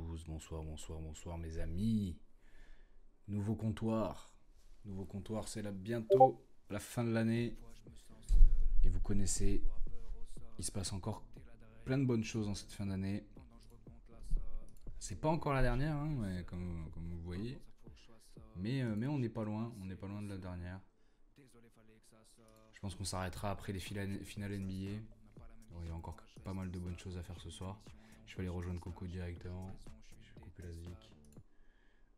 tous, bonsoir mes amis. Nouveau comptoir. Nouveau comptoir, c'est là bientôt la fin de l'année. Et vous connaissez, il se passe encore plein de bonnes choses en cette fin d'année. C'est pas encore la dernière, hein, ouais, comme vous voyez. Mais on n'est pas loin, on n'est pas loin de la dernière. Je pense qu'on s'arrêtera après les finales NBA. Bon, il y a encore pas mal de bonnes choses à faire ce soir. Je vais aller rejoindre Coco directement. Je vais couper la zik.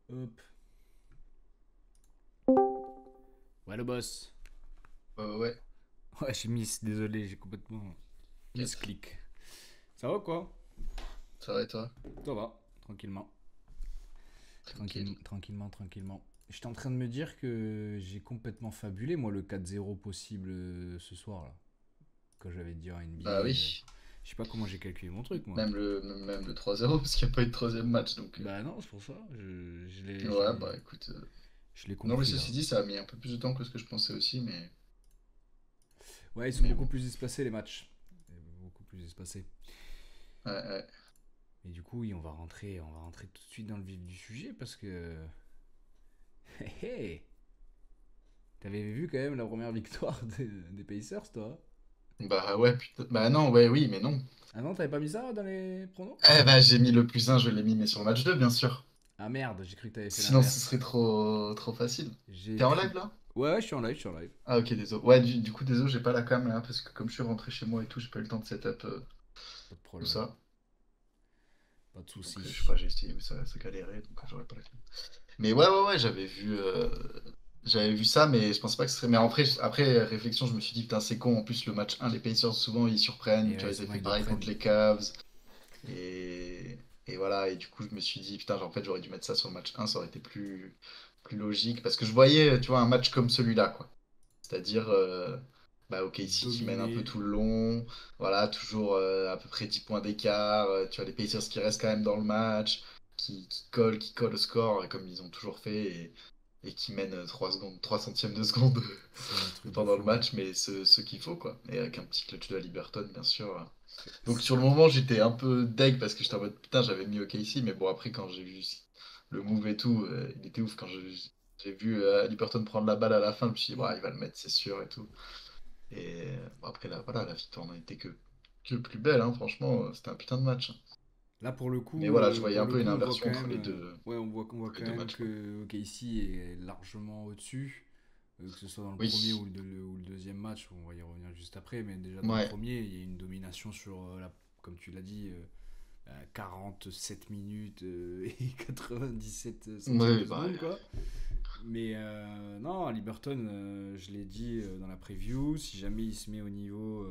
Hop. Ouais, le boss. Ouais, Ouais, j'ai désolé, j'ai complètement t'inquiète. misclick. Ça va quoi? Ça va et toi? Ça va, tranquillement. Tranquille. Tranquillement. J'étais en train de me dire que j'ai complètement fabulé, moi, le 4-0 possible ce soir, là. Quand j'avais dit en NBA. Bah oui, Je sais pas comment j'ai calculé mon truc, moi. même le 3-0 parce qu'il n'y a pas eu de troisième match. Bah non, c'est pour ça. Ouais, bah écoute. Je l'ai Non, mais compris, là. ceci dit, ça a mis un peu plus de temps que ce que je pensais aussi, Ouais, ils sont mais beaucoup bon. plus espacés, les matchs. Beaucoup plus espacés. Ouais. Et du coup, oui, on va rentrer tout de suite dans le vif du sujet parce que. Hé hé. T'avais vu quand même la première victoire des Pacers, toi? Bah ouais, putain. Bah non, ouais, oui, mais non. Ah non, t'avais pas mis ça dans les pronos? Eh bah j'ai mis le plus un, je l'ai mis, mais sur le match 2 bien sûr. Ah merde, j'ai cru que t'avais fait Sinon, ce l'inverse. serait trop facile. J'ai T'es en cru. live là? Ouais, je suis en live, je suis en live. Ah ok, désolé. Ouais, du coup, désolé, j'ai pas la cam là, parce que comme je suis rentré chez moi et tout, j'ai pas eu le temps de setup Pas de tout problème, ça. pas de Donc je sais soucis. pas, j'ai essayé, mais ça galérait, donc j'aurais pas la cam. Mais ouais, j'avais vu ça, mais je pense pas que ce serait. Mais après réflexion, je me suis dit, putain, c'est con. En plus, le match 1 les Pacers, souvent, ils surprennent. Et Tu ouais, vois, ils avaient souvent fait ils le pareil contre prennent. les Cavs. Et voilà. Et du coup, je me suis dit, putain, en fait, j'aurais dû mettre ça sur le match 1, ça aurait été plus logique. Parce que je voyais, tu vois, un match comme celui-là, quoi. C'est-à-dire, bah, ok, ici qui mène un peu Dominé. tout le long. Voilà, toujours à peu près 10 points d'écart. Tu vois, les Pacers qui restent quand même dans le match, qui collent au score, comme ils ont toujours fait, et qui mènent 3 secondes, 3 centièmes de seconde C'est un truc de pendant le fou. match, mais ce qu'il faut, quoi. Et avec un petit clutch de Liberton, bien sûr. Donc C'est sur le un moment, truc. j'étais un peu deg parce que j'étais en mode putain, j'avais mis OK ici, mais bon, après, quand j'ai vu le move et tout, il était ouf. Quand j'ai vu Liberton prendre la balle à la fin, je me suis dit, ouais, il va le mettre, c'est sûr et tout. Et bon, après, voilà, la victoire n'en était que plus belle, hein, franchement, c'était un putain de match. Là, Mais voilà, je voyais pour un le peu une coup, on voit inversion quand entre même, les deux, ouais, on voit entre les quand deux même matchs, quoi. que OKC est largement au-dessus, que ce soit dans le premier Oui, ou le deuxième match. On va y revenir juste après, mais déjà dans le ouais, premier, il y a une domination sur, comme tu l'as dit, 47 minutes et 97 centièmes ouais, de bah, seconde, quoi. Mais non, Liberton, je l'ai dit dans la preview, si jamais il se met au niveau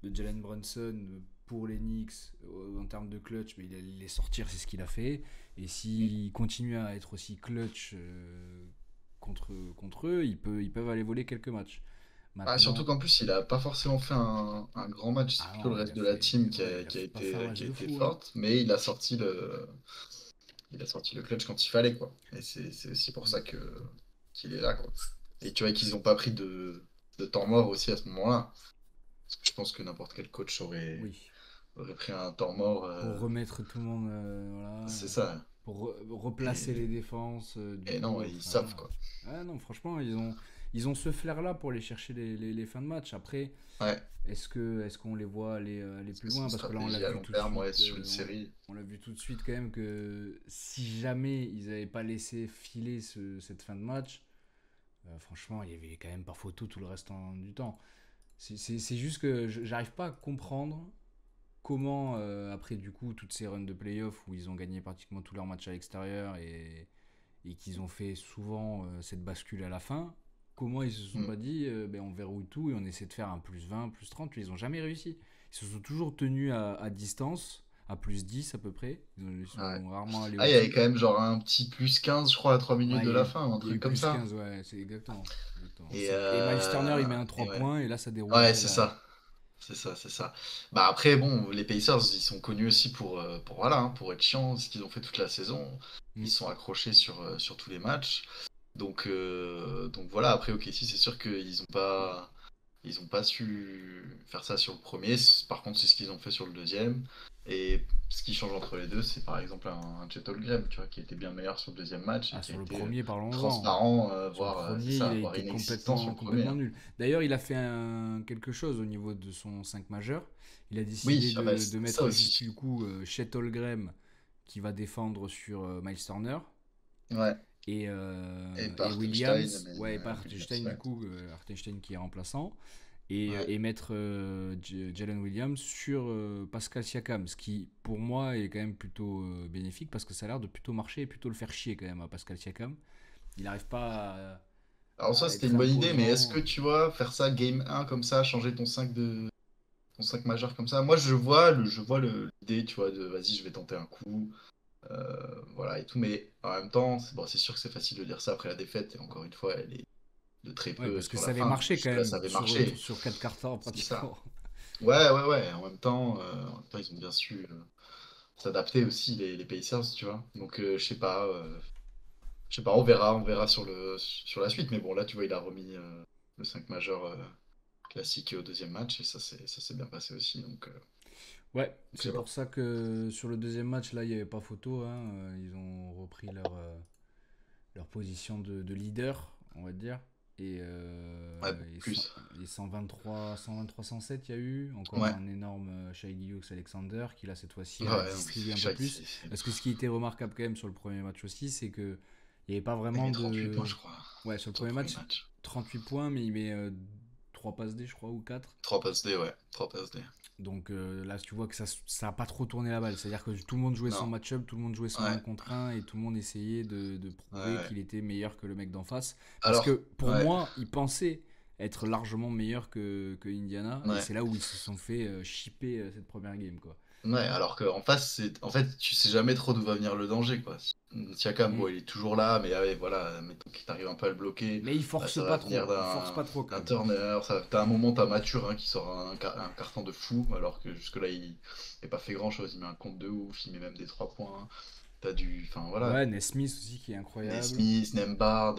de Jalen Brunson pour les Knicks en termes de clutch, mais il allait les sortir, c'est ce qu'il a fait. Et s'il continue à être aussi clutch contre eux, ils peuvent aller voler quelques matchs. ah, surtout Maintenant, qu'en plus, il a pas forcément fait un grand match, c'est ah plutôt le non, il reste a de la fait, team ouais, il a qui a pas fait un été, match qui a de été fou, hein. forte, mais il a sorti le clutch quand il fallait, quoi. Et c'est aussi pour ça qu'il est là, quoi. Et tu vois qu'ils n'ont pas pris de temps mort aussi à ce moment-là. Parce que je pense que n'importe quel coach Oui, aurait pris un temps mort. pour remettre tout le monde, voilà, C'est ça. pour replacer les Et, défenses, du et non, coup, ils enfin savent, voilà. quoi. Ah non, franchement, ils ont ce flair-là pour aller chercher les fins de match. Après, Ouais. est-ce qu'on les voit aller Parce plus que c'est loin? une Parce que là, on l'a stratégie à vu long tout de terme, ouais, suite. sur une série. On l'a vu tout de suite quand même que si jamais ils n'avaient pas laissé filer cette fin de match, franchement, il y avait quand même pas photo tout le reste du temps. C'est juste que j'arrive pas à comprendre comment, après du coup, toutes ces runs de playoffs où ils ont gagné pratiquement tous leurs matchs à l'extérieur et qu'ils ont fait souvent cette bascule à la fin, comment ils se sont Mm. pas dit ben on verrouille tout et on essaie de faire un plus 20, plus 30. Ils ont jamais réussi. Ils se sont toujours tenus à distance, à plus 10 à peu près. Ils Ouais. sont rarement allés Ah, il y avait au-dessus. quand même genre un petit plus 15 je crois, à 3 minutes Ouais, de la fin, un il y a eu truc comme plus ça. 15, ouais, c'est exactement. Exactement. Et, Et Miles Turner, il met un et 3 ouais. points et là, ça déroule Ouais, après c'est derrière. ça. C'est ça. Bah après, bon, les Pacers, ils sont connus aussi voilà, hein, pour être chiants, ce qu'ils ont fait toute la saison. Ils Mm. sont accrochés sur tous les matchs. Donc voilà, après, ok, si c'est sûr qu'ils ont pas. Ils ont pas su faire ça sur le premier. Par contre, c'est ce qu'ils ont fait sur le deuxième. Et ce qui change entre les deux, c'est par exemple un Chet Holmgren, tu vois, qui était bien meilleur sur le deuxième match et Ah, qui a sur le été premier, parlons-en. transparent, Sur le voire, c'est premier, il ça, a voire été inexistant sur complètement, le premier, complètement hein. nul. D'ailleurs, il a fait quelque chose au niveau de son 5 majeur. Il a décidé Oui, ah bah, de ça mettre juste aussi. du coup Chet Holmgren qui va défendre sur Miles Turner. Ouais. Et Et Bartenstein, Williams, mais ouais, et pas Williams, Hartenstein du ouais. coup, Hartenstein qui est remplaçant, Ouais. et mettre Jalen Williams sur Pascal Siakam, ce qui pour moi est quand même plutôt bénéfique parce que ça a l'air de plutôt marcher et plutôt le faire chier quand même à Pascal Siakam. Il n'arrive pas Alors ça, à c'était être une bonne idée, mais est-ce imposant. que tu vois, faire ça game un comme ça, changer ton 5 majeur comme ça, moi je vois l'idée, tu vois, de vas-y, je vais tenter un coup, voilà et tout, mais en même temps, bon, c'est sûr que c'est facile de dire ça après la défaite, et encore une fois, elle est de très Ouais, peu parce que sur ça la avait fin. marché quand Jusque-là, ça même avait marché, sur 4 quarts c'est ça. pratiquement. Ouais, ouais, ouais, en même temps, ils ont bien su s'adapter aussi, les Pacers, tu vois. Donc, je sais pas, on verra sur la suite, mais bon, là, tu vois, il a remis le 5 majeur classique au deuxième match, et ça s'est bien passé aussi, Ouais, donc c'est ça va. pour ça que sur le deuxième match, là, il n'y avait pas photo, hein. Ils ont repris leur position de leader, on va dire. Et, Ouais, et, cent- plus. et 123-107, il y a eu. Encore Ouais, un énorme Shai Gilgeous-Alexander qui, là, cette fois-ci, a ouais, non, mais distribué un peu Shai, plus. Parce que ce qui était remarquable quand même sur le premier match aussi, c'est que il n'y avait pas il vraiment met 38 points, de. je crois, Ouais, sur le sur le premier premier match, match. 38 points, mais il met 3 passes D, je crois, ou 4. 3 passes D, ouais, 3 passes D. Donc là, tu vois que ça a pas trop tourné la balle. C'est-à-dire que tout le monde jouait son Non, match-up, tout le monde jouait son ouais, 1 contre 1 et tout le monde essayait de ouais, prouver ouais. qu'il était meilleur que le mec d'en face. Parce Alors, que pour ouais, moi, ils pensaient être largement meilleurs que Indiana et ouais. c'est là où ils se sont fait shipper cette première game, quoi. Ouais, alors qu'en face, en fait, tu sais jamais trop d'où va venir le danger, quoi. Siakam, Mm. bon, il est toujours là, mais ouais, voilà, mettons qu'il t'arrive un peu à le bloquer, Mais ils bah, forcent ça va pas venir trop. Ils forcent d'un pas trop quand d'un même. turner. T'as un moment, t'as Mature hein, qui sort un carton de fou, alors que jusque-là, il n'a pas fait grand-chose. Il met un compte de ouf, il met même des 3 points. Enfin voilà, Ouais, Nesmith aussi qui est incroyable. Nesmith, Nembhard,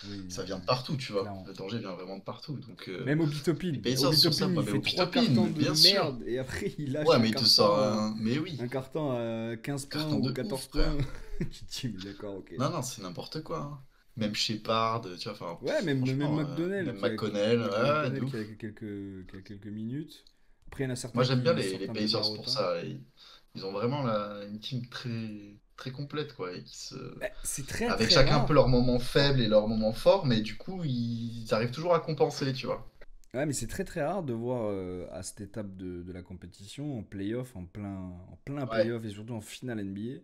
Oui, ça vient de partout, tu vois. clairement. Le danger vient vraiment de partout. Donc, Même Obi les Toppin. Pacers Obi sur ça, Toppin, ouais, il mais fait au 3 Pitopin, cartons mais de bien sûr. merde et après il lâche Ouais, mais il te sort mais oui, un carton à 15 points carton ou de 14 ouf, points. frère. Tu te dis, mais d'accord, ok. Non, non, c'est n'importe quoi, hein. Même Shepard, tu vois, enfin, Ouais, même franchement, McDonnell même McConnell, ouais, de Qui a ouf. quelques minutes. Après, il y en a Moi, certains j'aime bien qui les sortent un peu de la Pacers pour rota. ça. Ils ont vraiment une team très, très complète, quoi, et Bah, c'est très avec très chacun un peu rare. leurs moments faibles et leurs moments forts, mais du coup, ils arrivent toujours à compenser, tu vois. Ouais, mais c'est très très rare de voir à cette étape de la compétition, en playoff, en plein Ouais, playoff et surtout en finale NBA,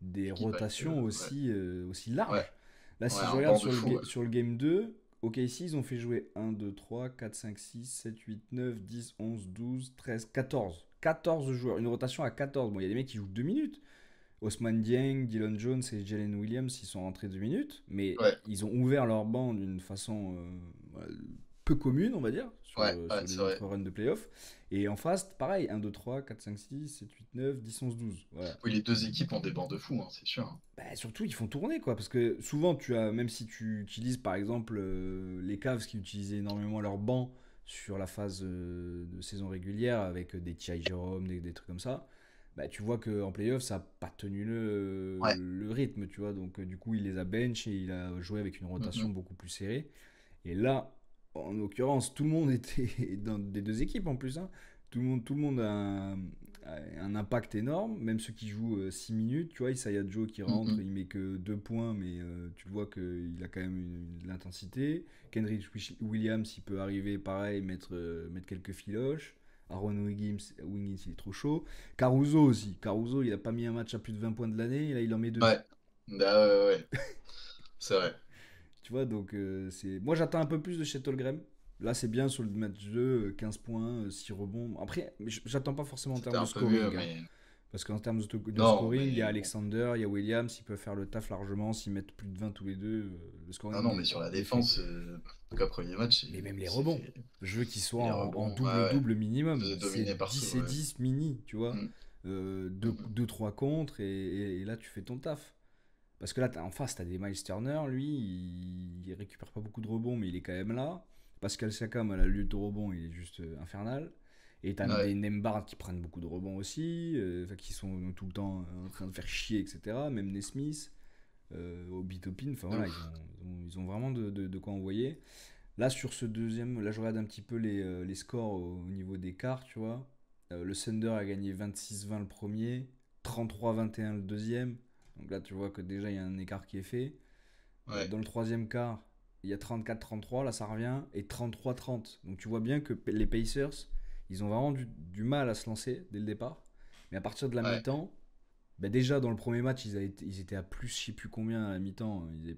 des l'équipe avec, rotations ouais, aussi ouais, larges. Là, ouais, si je un regarde banc de fou, ouais. sur le game 2, OKC, ils ont fait jouer 1, 2, 3, 4, 5, 6, 7, 8, 9, 10, 11, 12, 13, 14. 14 joueurs, une rotation à 14. Bon, il y a des mecs qui jouent 2 minutes. Osman Dieng, Dylan Jones et Jalen Williams, ils sont rentrés 2 minutes, mais Ouais, ils ont ouvert leur banc d'une façon peu commune, on va dire, ouais, ouais, sur c'est les vrai. autres runs de playoff. Et en face, pareil, 1, 2, 3, 4, 5, 6, 7, 8, 9, 10, 11, 12. Voilà. Oui, les deux équipes ont des bancs de fou, hein, c'est sûr, hein. Bah, surtout, ils font tourner, quoi, parce que souvent, tu as, même si tu utilises, par exemple, les Cavs qui utilisaient énormément leur banc sur la phase de saison régulière avec des T.I. Jerome, des trucs comme ça, bah, tu vois qu'en playoff, ça n'a pas tenu Ouais. le rythme, tu vois. Donc, du coup, il les a bench et il a joué avec une Mm, rotation mm. beaucoup plus serrée. Et là, en l'occurrence, tout le monde était dans des deux équipes en plus, hein. Tout le monde a un impact énorme, même ceux qui jouent 6 minutes. Tu vois, Isaiah Joe qui Mm, rentre, mm. il met que 2 points, mais tu vois qu'il a quand même de l'intensité. Kendrick Williams, il peut arriver pareil, mettre quelques filoches. Aaron Wiggins, il est trop chaud. Caruso aussi. Caruso, il a pas mis un match à plus de 20 points de l'année, et là, il en met 2. Ouais. Bah, ouais, ouais, ouais. C'est vrai. Tu vois, donc c'est. Moi, j'attends un peu plus de Chet Holmgren. Là, c'est bien sur le match 2, 15 points, 6 rebonds. Après, j'attends pas forcément en C'était termes de un peu mieux, scoring, hein. mais Parce qu'en termes de non, scoring, il y a mais bon. Alexander, il y a Williams, ils peuvent faire le taf largement s'ils mettent plus de 20 tous les deux. Le Non, scoring, non, mais sur la il est fait. défense, en tout cas, premier match, Mais même les c'est rebonds. fait. Je veux qu'ils soient Et les en rebonds, ouais, ouais. double-double On minimum. faisait C'est dominer partout, 10 et ouais. 10 mini, tu vois. Mm, 2 mm, deux, 3 contre, et là, tu fais ton taf. Parce que là, en face, tu as des Miles Turner, lui, il récupère pas beaucoup de rebonds, mais il est quand même là. Pascal Siakam à la lutte au rebond, il est juste infernal. Et t'as Ouais, des Nembhard qui prennent beaucoup de rebonds aussi, enfin, qui sont tout le temps en train de faire chier, etc. Même Nesmith, Obi Toppin, enfin de voilà, ouf. ils ont vraiment de quoi envoyer. Là, sur ce deuxième, là, je regarde un petit peu les scores au niveau des quarts, tu vois. Le Thunder a gagné 26-20 le premier, 33-21 le deuxième. Donc là, tu vois que déjà, il y a un écart qui est fait. Ouais, Dans le troisième quart, il y a 34-33, là, ça revient, et 33-30. Donc tu vois bien que les Pacers, ils ont vraiment du mal à se lancer dès le départ. Mais à partir de la ouais, mi-temps, bah déjà dans le premier match, ils étaient à plus, je sais plus combien à la mi-temps. Ils avaient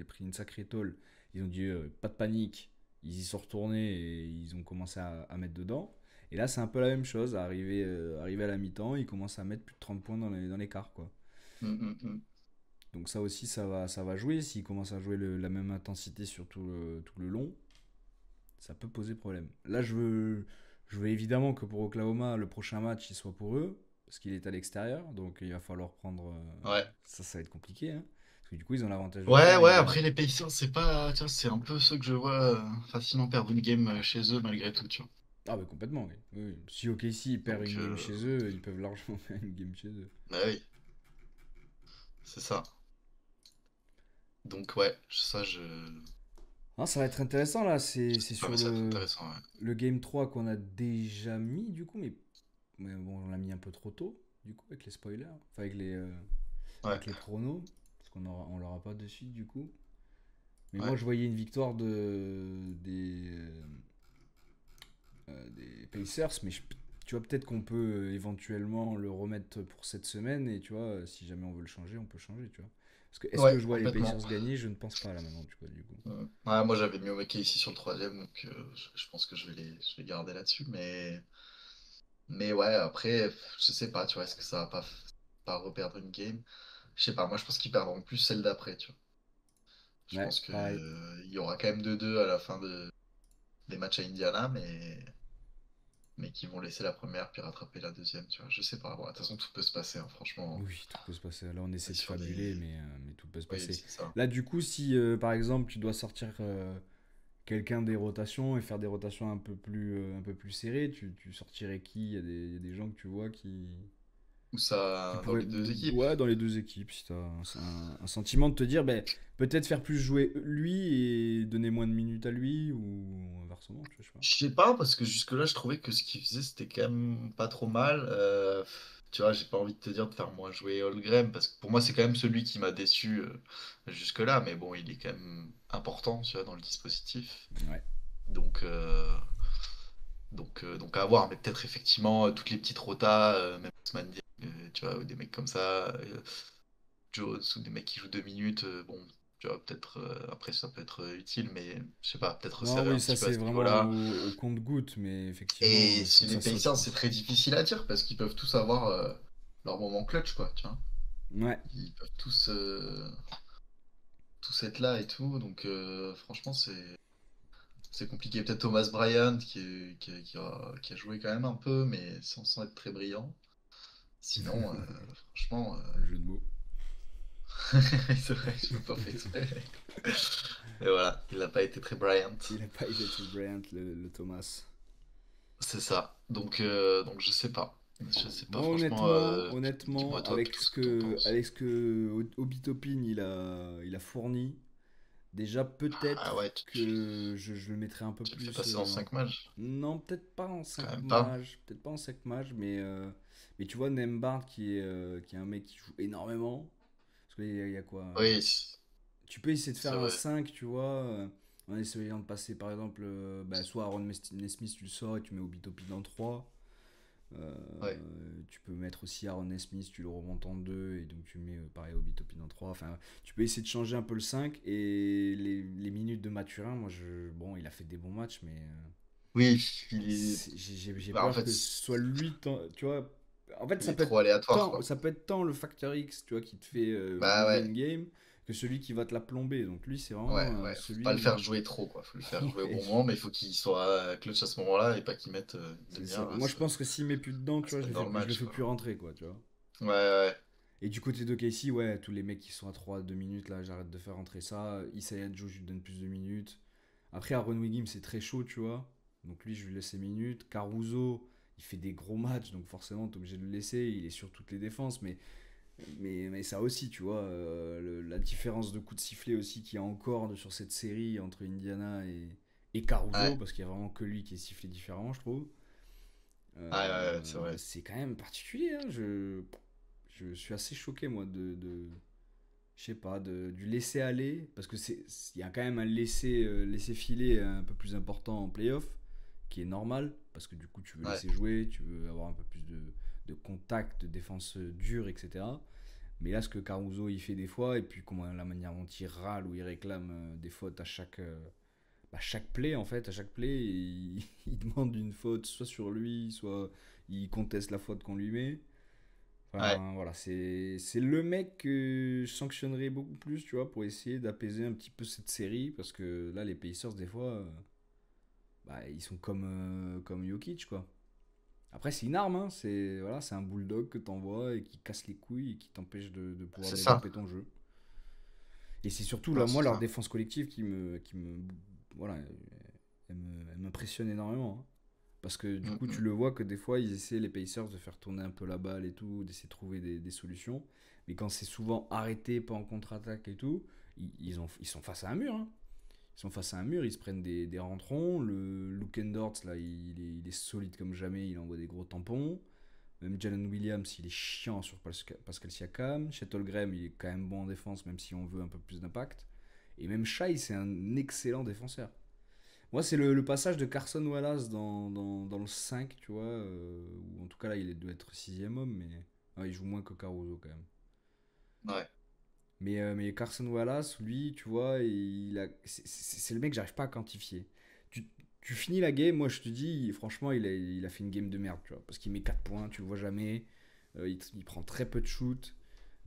pris une sacrée tôle. Ils ont dit pas de panique. Ils y sont retournés et ils ont commencé à mettre dedans. Et là, c'est un peu la même chose. Arrivé à la mi-temps, ils commencent à mettre plus de 30 points dans les quarts, quoi. mm. Donc ça aussi, ça va jouer. S'ils commencent à jouer la même intensité sur tout le long, ça peut poser problème. Là, je veux évidemment que pour Oklahoma, le prochain match, il soit pour eux, parce qu'il est à l'extérieur, donc il va falloir prendre... Ouais. ça va être compliqué, hein, parce que du coup, ils ont l'avantage du Ouais, terrain, ouais, évidemment. après les Pacers, c'est pas. Tu vois, c'est un peu ceux que je vois facilement perdre une game chez eux malgré tout, tu vois. Ah bah complètement, oui. Oui, oui. Si OKC perd Donc, une game chez eux, ils peuvent largement faire une game chez eux. bah oui, c'est ça. Donc, ouais, ça, je. Ah, ça va être intéressant, là, Je c'est sais pas, sur mais ça va être intéressant, ouais. le game 3 qu'on a déjà mis, du coup, mais bon, on l'a mis un peu trop tôt, du coup, avec les spoilers, enfin Ouais, avec les pronos, parce on l'aura pas dessus, du coup. Mais moi, ouais. je voyais une victoire des Pacers, mais tu vois, peut-être qu'on peut éventuellement le remettre pour cette semaine, et tu vois, si jamais on veut le changer, on peut changer, tu vois. Parce que est-ce que Ouais, je vois les complètement. Pacers gagner? Je ne pense pas là maintenant, tu vois, du coup. Ouais, moi, j'avais mis Omeke ici sur le troisième, donc je pense que je vais garder là-dessus. Mais ouais, après, je sais pas, tu vois, est-ce que ça va pas reperdre une game? Je sais pas, moi, je pense qu'ils perdront plus celle d'après, tu vois. Je Ouais, pense que pareil. il y aura quand même 2-2 à la fin des matchs à Indiana, mais qui vont laisser la première puis rattraper la deuxième, tu vois. Je sais pas. Bon, de toute façon, tout peut se passer, hein, franchement. Oui, tout peut se passer. Là, on On est essaie de sur fabuler, des. mais tout peut se Oui, passer. c'est ça. Là, du coup, si par exemple, tu dois sortir quelqu'un des rotations et faire des rotations un peu plus serrées, tu sortirais qui? Il y a des gens que tu vois Ou qui ça dans pourraient. les deux équipes. Ouais, dans les deux équipes, si tu as un sentiment de te dire, ben, peut-être faire plus jouer lui et donner moins de minutes à lui, ou inversement, tu vois, je sais pas. Je sais pas, parce que jusque-là, je trouvais que ce qu'il faisait, c'était quand même pas trop mal. Tu vois, j'ai pas envie de te dire de faire moins jouer Holmgren, parce que pour moi, c'est quand même celui qui m'a déçu jusque-là, mais bon, il est quand même important, tu vois, dans le dispositif. Ouais. Donc, donc à voir, mais peut-être effectivement toutes les petites rotas, même Ousmane Dieng, tu vois, ou des mecs comme ça, Jones, ou des mecs qui jouent 2 minutes, bon, tu vois, peut-être après ça peut être utile, mais je sais pas, peut-être Non, resserrer oui, un ça petit peu à c'est ce vraiment niveau-là. au compte-goutte, mais effectivement, Et il faut si que les ça saute, Pacers, quoi. c'est très difficile à dire parce qu'ils peuvent tous avoir leur moment clutch, quoi, tu vois. Ouais. Ils peuvent tous être là et tout, donc franchement, c'est compliqué. Peut-être Thomas Bryant qui a joué quand même un peu, mais sans être très brillant. Sinon, franchement, Le jeu de mots. c'est vrai, je peux pas fait exprès. Et voilà, il n'a pas été très Bryant. Il a pas été très brillant, le Thomas. C'est ça. Donc je sais pas. Je sais pas, Moi, franchement, dis-moi honnêtement, toi plutôt ce que t'en penses. avec ce que Obi Toppin il a fourni, déjà Ah peut-être ouais, que je le mettrais un peu tu le fais plus passer en 5 matchs? non, peut-être pas en Quand 5 même pas. mages, peut-être pas en 5 mages, mais tu vois, Nembard qui est un mec qui joue énormément. Parce qu'il y a quoi Oui, tu peux essayer de c'est faire un vrai. 5 tu vois, en essayant de passer par exemple, bah, soit Aaron Nesmith, tu le sors et tu mets Obi Toppin en 3. Ouais. Tu peux mettre aussi Aaron Smith, tu le remontes en 2 et donc tu mets pareil Obi Toppin en 3. Enfin, tu peux essayer de changer un peu le 5 et les minutes de Mathurin, bon, il a fait des bons matchs, mais Oui, il est... j'ai bah, en peur fait, que ce soit lui, tu vois. En fait, il est trop aléatoire, quoi. ça peut être tant le facteur X, tu vois, qui te fait Bah bouger ouais. une game, que celui qui va te la plomber. Donc lui, c'est Ouais, vraiment ouais. Faut pas le faire celui. jouer trop, quoi. Faut le faire jouer au Ouais, bon moment, mais il faut qu'il soit clutch à ce moment-là et pas qu'il mette une c'est ça. demi-heure Moi, je pense que s'il met plus dedans, tu à se vois, mettre dans le je le match, fais quoi. plus rentrer, quoi, tu vois. Ouais, ouais. Et du côté de Casey, ouais, tous les mecs qui sont à 3 2 minutes, là, j'arrête de faire rentrer ça. Isaiah Joe, je lui donne plus de minutes. Après, Aaron Wiggins, c'est très chaud, tu vois. Donc lui, je lui laisse ses minutes. Caruso, il fait des gros matchs, donc forcément, t'es obligé de le laisser. Il est sur toutes les défenses, mais ça aussi, tu vois, la différence de coups de sifflet aussi qu'il y a encore sur cette série entre Indiana et Caruso, Ouais, parce qu'il y a vraiment que lui qui est sifflé différemment, je trouve. ouais, c'est vrai. C'est quand même particulier, hein. Je suis assez choqué, moi, je sais pas, du laisser aller, parce que il y a quand même un laisser filer un peu plus important en playoff, qui est normal, parce que du coup tu veux Ouais, laisser jouer, tu veux avoir un peu plus de contact, de défense dure, etc. Mais là, ce que Caruso il fait des fois, et puis comment la manière dont il râle ou il réclame des fautes chaque play, en fait, à chaque play, il demande une faute soit sur lui, soit il conteste la faute qu'on lui met. ouais, Enfin, voilà, c'est le mec que je sanctionnerais beaucoup plus, tu vois, pour essayer d'apaiser un petit peu cette série, parce que là, les Pacers, des fois, bah, ils sont comme Jokic, quoi. Après, c'est une arme, hein, c'est un bulldog que t'envoies et qui casse les couilles et qui t'empêche de pouvoir c'est ça. développer ton jeu. Et c'est surtout, là, Non, moi, c'est leur ça. défense collective voilà, elle m'impressionne énormément, hein. Parce que du Mm, coup, tu mm. le vois que des fois, ils essaient, les Pacers, de faire tourner un peu la balle et tout, d'essayer de trouver des solutions. Mais quand c'est souvent arrêté, pas en contre-attaque et tout, ils sont face à un mur, hein. Ils sont face à un mur, ils se prennent des rentrons. Le Luke Dort, là, il est solide comme jamais, il envoie des gros tampons. Même Jalen Williams, il est chiant sur Pascal Siakam. Chet Holmgren, il est quand même bon en défense, même si on veut un peu plus d'impact. Et même Shai, c'est un excellent défenseur. Moi, c'est le passage de Carson Wallace dans le 5, tu vois. Ou en tout cas, là, il doit être sixième homme, mais il joue moins que Caruso quand même. Ouais, Mais Carson Wallace, lui, tu vois, c'est le mec que j'arrive pas à quantifier. Tu, tu finis la game, moi je te dis, franchement, il a fait une game de merde, tu vois. Parce qu'il met 4 points, tu le vois jamais. Il prend très peu de shoot.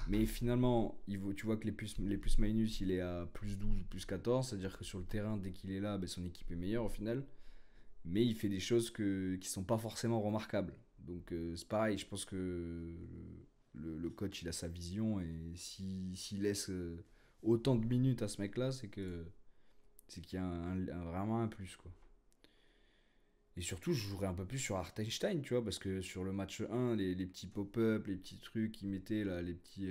Mais finalement, tu vois que les plus minus, il est à plus 12 ou plus 14. C'est-à-dire que sur le terrain, dès qu'il est là, ben, son équipe est meilleure au final. Mais il fait des choses qui sont pas forcément remarquables. Donc c'est pareil, je pense que le coach il a sa vision et s'il laisse autant de minutes à ce mec-là, c'est qu'il y a vraiment un plus quoi. Et surtout, je jouerais un peu plus sur Hartenstein, tu vois, parce que sur le match 1, les petits pop-up, les petits trucs qu'il mettait là, les petits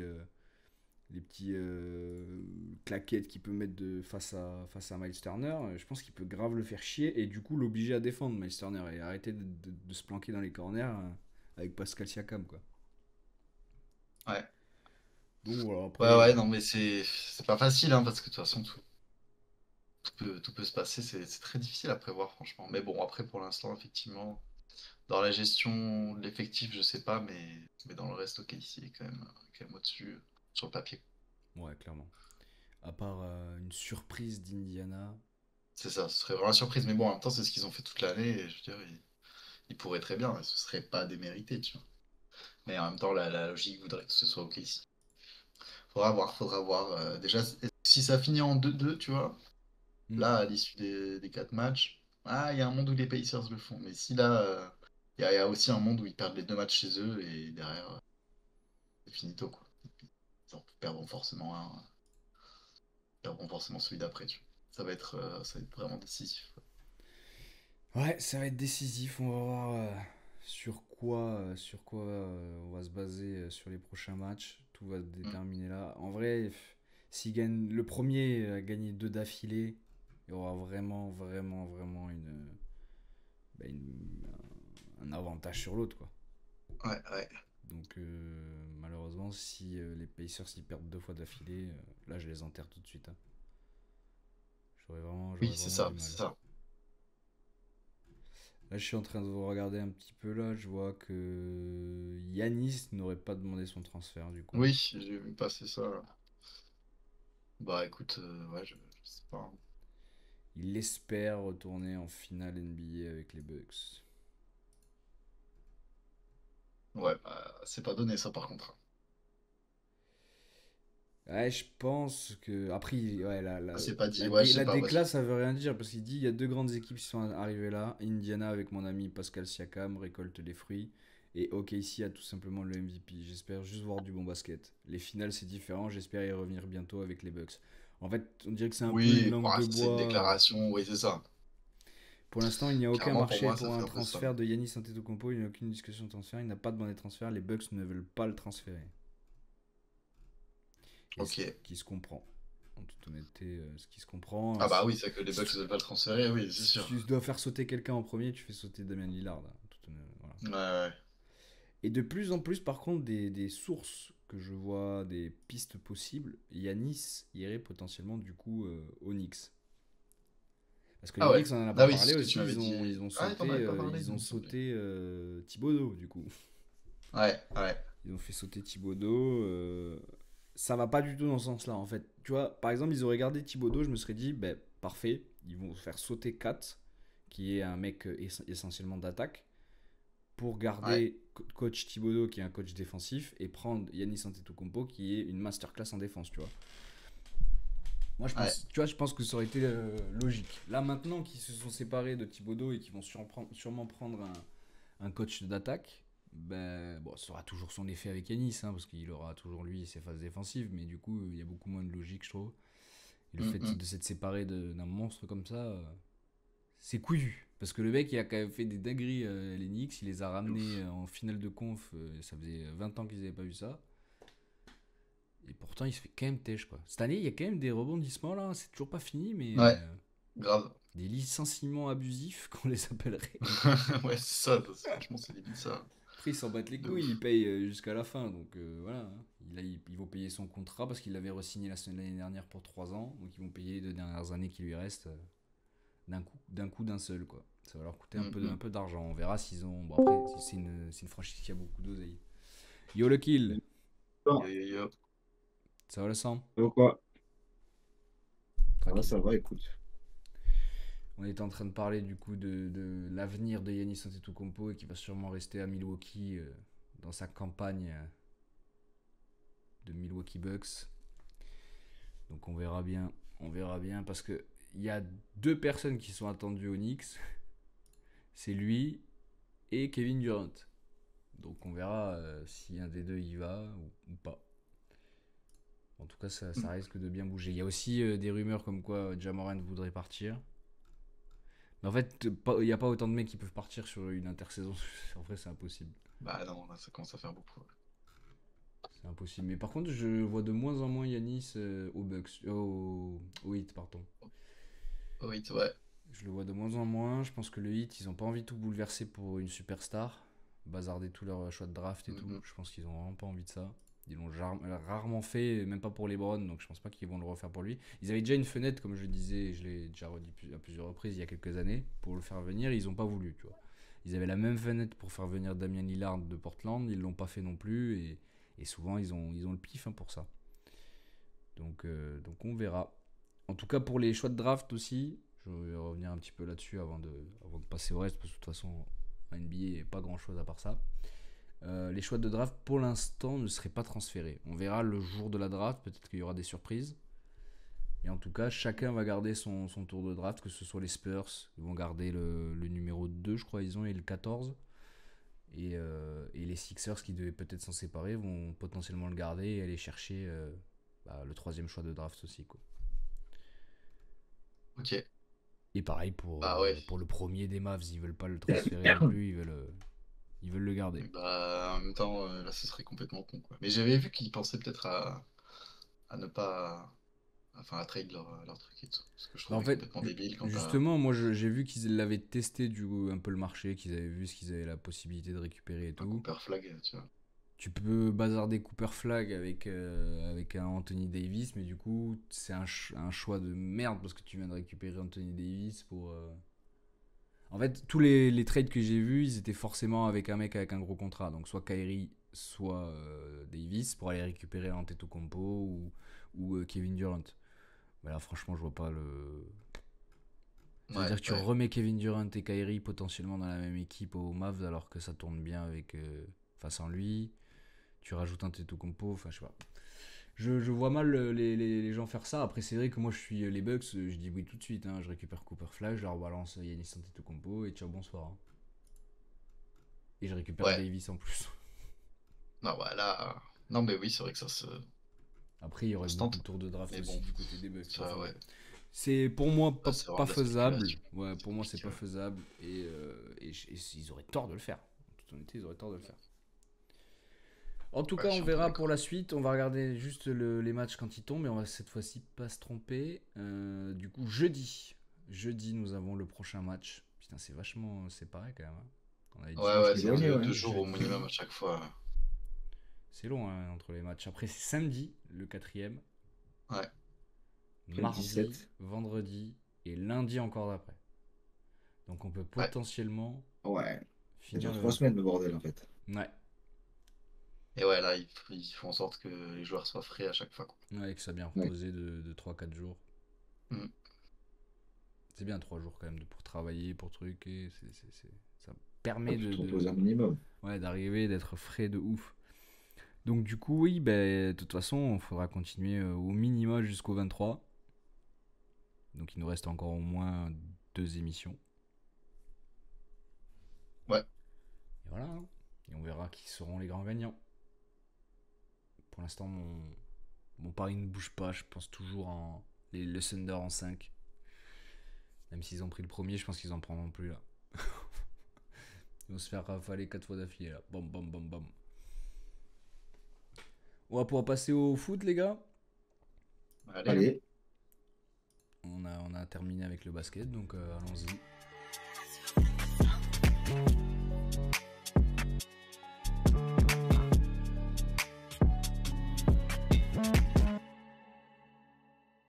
claquettes qu'il peut mettre face à Miles Turner, je pense qu'il peut grave le faire chier et du coup l'obliger à défendre Miles Turner et arrêter de se planquer dans les corners avec Pascal Siakam, quoi. ouais. Donc voilà, Ouais, après. ouais, non, mais c'est pas facile, hein, parce que de toute façon, tout peut se passer. C'est très difficile à prévoir, franchement. Mais bon, après, pour l'instant, effectivement, dans la gestion de l'effectif, je sais pas, mais dans le reste, ok, ici, il est quand même au-dessus sur le papier. Ouais, clairement. À part une surprise d'Indiana. C'est ça, ce serait vraiment la surprise. Mais bon, en même temps, c'est ce qu'ils ont fait toute l'année. Et je veux dire, ils pourraient très bien, et ce serait pas démérité, tu vois. Mais en même temps, la logique voudrait que ce soit ok ici. Faudra voir. Déjà, si ça finit en 2-2, tu vois, Hmm. là, à l'issue des 4 matchs, il y a un monde où les Pacers le font. Mais si là, il y a aussi un monde où ils perdent les 2 matchs chez eux et derrière, c'est finito, quoi. Ils en perdront forcément un, perdront forcément celui d'après, tu vois. Ça va être vraiment décisif. Ouais, ça va être décisif. On va voir sur quoi on va se baser sur les prochains matchs. Tout va se Mm. déterminer là. En vrai, s'il gagne le premier à gagner deux d'affilée, il y aura vraiment, vraiment, vraiment bah, un avantage sur l'autre, quoi. Ouais, ouais. Donc malheureusement, si les Pacers ils perdent deux fois d'affilée, là je les enterre tout de suite, hein. Oui, J'aurais c'est vraiment du ça, mal. c'est ça. Là, je suis en train de vous regarder un petit peu là. Je vois que Yanis n'aurait pas demandé son transfert du coup. Oui, j'ai vu passer ça, là. Bah écoute, ouais, je sais pas, hein. Il espère retourner en finale NBA avec les Bucks. Ouais, bah, c'est pas donné ça par contre. Ouais, je pense que. Après, ouais, C'est pas dit, ouais, je sais la pas. décla, ça veut rien dire parce qu'il dit il y a deux grandes équipes qui sont arrivées là. Indiana avec mon ami Pascal Siakam récolte les fruits. Et OKC a tout simplement le MVP. J'espère juste voir du bon basket. Les finales, c'est différent. J'espère y revenir bientôt avec les Bucks. En fait, on dirait que c'est un peu une Oui, langue bah, de c'est une bois. déclaration, oui, c'est ça. Pour l'instant, il n'y a aucun Clairement, pour marché moi, ça pour fait un un peu ça. transfert de Yanis Antetokounmpo. Il n'y a aucune discussion de transfert. Il n'a pas demandé de transfert. Les Bucks ne veulent pas le transférer. Et ce Ok. qui se comprend. En toute honnêteté, ce qui se comprend. Ah bah Si, oui, c'est que les si Bucks tu, veulent pas le transférer, oui, c'est si sûr. tu dois faire sauter quelqu'un en premier, tu fais sauter Damien Lillard. Voilà. Ouais, ouais. Et de plus en plus, par contre, des sources que je vois, des pistes possibles, Yanis irait potentiellement du coup aux Knicks. Parce que les Ah ouais. Knicks, on en a pas Ah oui, c'est parlé ce que tu aussi, m'avais dit. Ah, t'en avais pas parlé, ils il ont me semblait. sauté Thibodeau, du coup. Ouais, ouais. Ils ont fait sauter Thibodeau. Ça va pas du tout dans ce sens-là, en fait. Tu vois, par exemple, ils auraient gardé Thibodeau, je me serais dit, ben, parfait, ils vont faire sauter Kat, qui est un mec essentiellement d'attaque, pour Ouais. garder coach Thibodeau, qui est un coach défensif, et prendre Yanis Antetokounmpo, qui est une masterclass en défense, tu vois. Moi, je Ouais. pense, tu vois, je pense que ça aurait été logique. Là, maintenant qu'ils se sont séparés de Thibodeau et qu'ils vont sûrement prendre un coach d'attaque, ben, bon, ça aura toujours son effet avec Yanis, hein, parce qu'il aura toujours lui ses phases défensives, mais du coup, il y a beaucoup moins de logique, je trouve. Et le Mm, fait mm. de s'être séparé d'un monstre comme ça, c'est couillu. Parce que le mec, il a quand même fait des dingueries, les Knicks, il les a De ramenés ouf. en finale de conf, ça faisait 20 ans qu'ils n'avaient pas vu ça. Et pourtant, il se fait quand même têche, quoi. Cette année, il y a quand même des rebondissements, là, c'est toujours pas fini, mais Ouais, grave. des licenciements abusifs, qu'on les appellerait. Ouais, c'est ça. Franchement, c'est limite ça. Après, ils s'en battent les De couilles, ils ouf. payent jusqu'à la fin. Donc voilà, hein. Ils vont payer son contrat parce qu'il l'avait re-signé l'année dernière pour 3 ans. Donc ils vont payer les 2 dernières années qui lui restent d'un coup, d'un seul, quoi. Ça va leur coûter Mm, un mm. peu d'argent. On verra s'ils ont. Bon, après, si c'est une franchise qui a beaucoup d'oseille. Yo le kill, Yo, yo, yo. ça va le sang? Donc, quoi? Tranquille. Ça va, écoute. On était en train de parler du coup de l'avenir de Yanis Antetokounmpo et qui va sûrement rester à Milwaukee dans sa campagne de Milwaukee Bucks. Donc on verra bien. On verra bien parce que il y a deux personnes qui sont attendues au Knicks. C'est lui et Kevin Durant. Donc on verra si un des deux y va ou pas. En tout cas, ça risque de bien bouger. Il y a aussi des rumeurs comme quoi Ja Morant voudrait partir. Mais en fait, il n'y a pas autant de mecs qui peuvent partir sur une intersaison. En vrai, c'est impossible. Bah non, là, ça commence à faire beaucoup. C'est impossible. Mais par contre, je vois de moins en moins Yanis au Bucks. Au Heat, pardon. Oui, ouais. Je le vois de moins en moins. Je pense que le Heat, ils ont pas envie de tout bouleverser pour une superstar. Bazarder tout leur choix de draft et Mm, tout. mm. Je pense qu'ils ont vraiment pas envie de ça. Ils l'ont rarement fait, même pas pour LeBron, donc je pense pas qu'ils vont le refaire pour lui. Ils avaient déjà une fenêtre, comme je le disais, et je l'ai déjà redit à plusieurs reprises il y a quelques années, pour le faire venir, ils ont pas voulu, tu vois. Ils avaient la même fenêtre pour faire venir Damian Lillard de Portland, ils l'ont pas fait non plus, et souvent ils ont le pif hein, pour ça. Donc on verra. En tout cas pour les choix de draft aussi, je vais revenir un petit peu là-dessus avant de passer au reste, parce que de toute façon en NBA il n'y a pas grand chose à part ça. Les choix de draft pour l'instant ne seraient pas transférés. On verra le jour de la draft, peut-être qu'il y aura des surprises. Et en tout cas, chacun va garder son tour de draft, que ce soit les Spurs, ils vont garder le numéro 2, je crois, ils ont, et le 14. Et les Sixers, qui devaient peut-être s'en séparer, vont potentiellement le garder et aller chercher le troisième choix de draft aussi, quoi. Ok. Et pareil Bah ouais. pour le premier des Mavs, ils veulent pas le transférer non plus, ils veulent le garder. Bah, en même temps, là, ce serait complètement con, quoi. Mais j'avais vu qu'ils pensaient peut-être à ne pas. Enfin, à trade leur truc et tout. Ce que je Bah, en trouvais fait, complètement débile quand t'as justement, moi j'ai vu qu'ils l'avaient testé un peu le marché, qu'ils avaient vu ce qu'ils avaient la possibilité de récupérer et un tout. Cooper Flag, tu vois. Tu peux bazarder Cooper Flag avec un Anthony Davis, mais du coup, c'est un choix de merde parce que tu viens de récupérer Anthony Davis pour. En fait, tous les trades que j'ai vus, ils étaient forcément avec un mec avec un gros contrat. Donc, soit Kyrie, soit Davis pour aller récupérer Antetokounmpo ou Kevin Durant. Mais là, franchement, je vois pas le. Ouais, C'est-à-dire que tu ouais. remets Kevin Durant et Kyrie potentiellement dans la même équipe aux Mavs alors que ça tourne bien sans lui. Tu rajoutes un Antetokounmpo, enfin je sais pas. Je vois mal les gens faire ça. Après, c'est vrai que moi je suis les Bucks, je dis oui tout de suite. Hein. Je récupère Cooper Flash, je leur balance Yanis Antetokounmpo et ciao, bonsoir. Hein. Et je récupère Ouais. Davis en plus. Non, bah là. Non, mais oui, c'est vrai que ça se. Après, il y aurait Instant. beaucoup de tours de draft Mais aussi bon, du côté des Bucks. ça, ouais. C'est pour moi Là, c'est pas vraiment de la faisable. spéculation. Ouais, pour moi, c'est Compliqué, pas ouais. faisable. Et ils auraient tort de le faire. En toute honnêteté, ils auraient tort de le faire. En tout Ouais, cas, je on suis un peu verra d'accord. pour la suite. On va regarder juste les matchs quand ils tombent. Mais on va cette fois-ci pas se tromper. Du coup, jeudi. Jeudi, nous avons le prochain match. Putain, c'est vachement séparé quand même, hein. On avait Ouais, dimanche, ouais, C'est c'est éloigné, mercredi, ouais. 2 jours au jeudi. minimum à chaque fois. C'est long hein, entre les matchs. Après, c'est samedi, le quatrième. Ouais. Après le Mardi, 17. vendredi et lundi encore d'après. Donc on peut Ouais. potentiellement Ouais. Ça finir dure le. 3 semaines, le bordel, en fait. Ouais. Et ouais, là, ils font en sorte que les joueurs soient frais à chaque fois, quoi. Ouais, que ça a bien Ouais. reposé de 3-4 jours. Mm. C'est bien 3 jours quand même pour travailler, pour truquer. Ça Ah, permet tu de, te reposes un minimum. ouais, d'arriver, d'être frais de ouf. Donc du coup, oui, ben, de toute façon, il faudra continuer au minima jusqu'au 23. Donc il nous reste encore au moins 2 émissions. Ouais. Et voilà, hein. Et on verra qui seront les grands gagnants. Pour l'instant, mon pari ne bouge pas. Je pense toujours en le Thunder en 5. Même s'ils ont pris le premier, je pense qu'ils en prendront plus là. Ils vont se faire rafaler 4 fois d'affilée là. Bam, bam, bam, bam. On va pouvoir passer au foot, les gars. Allez. Allez. On a terminé avec le basket, donc allons-y.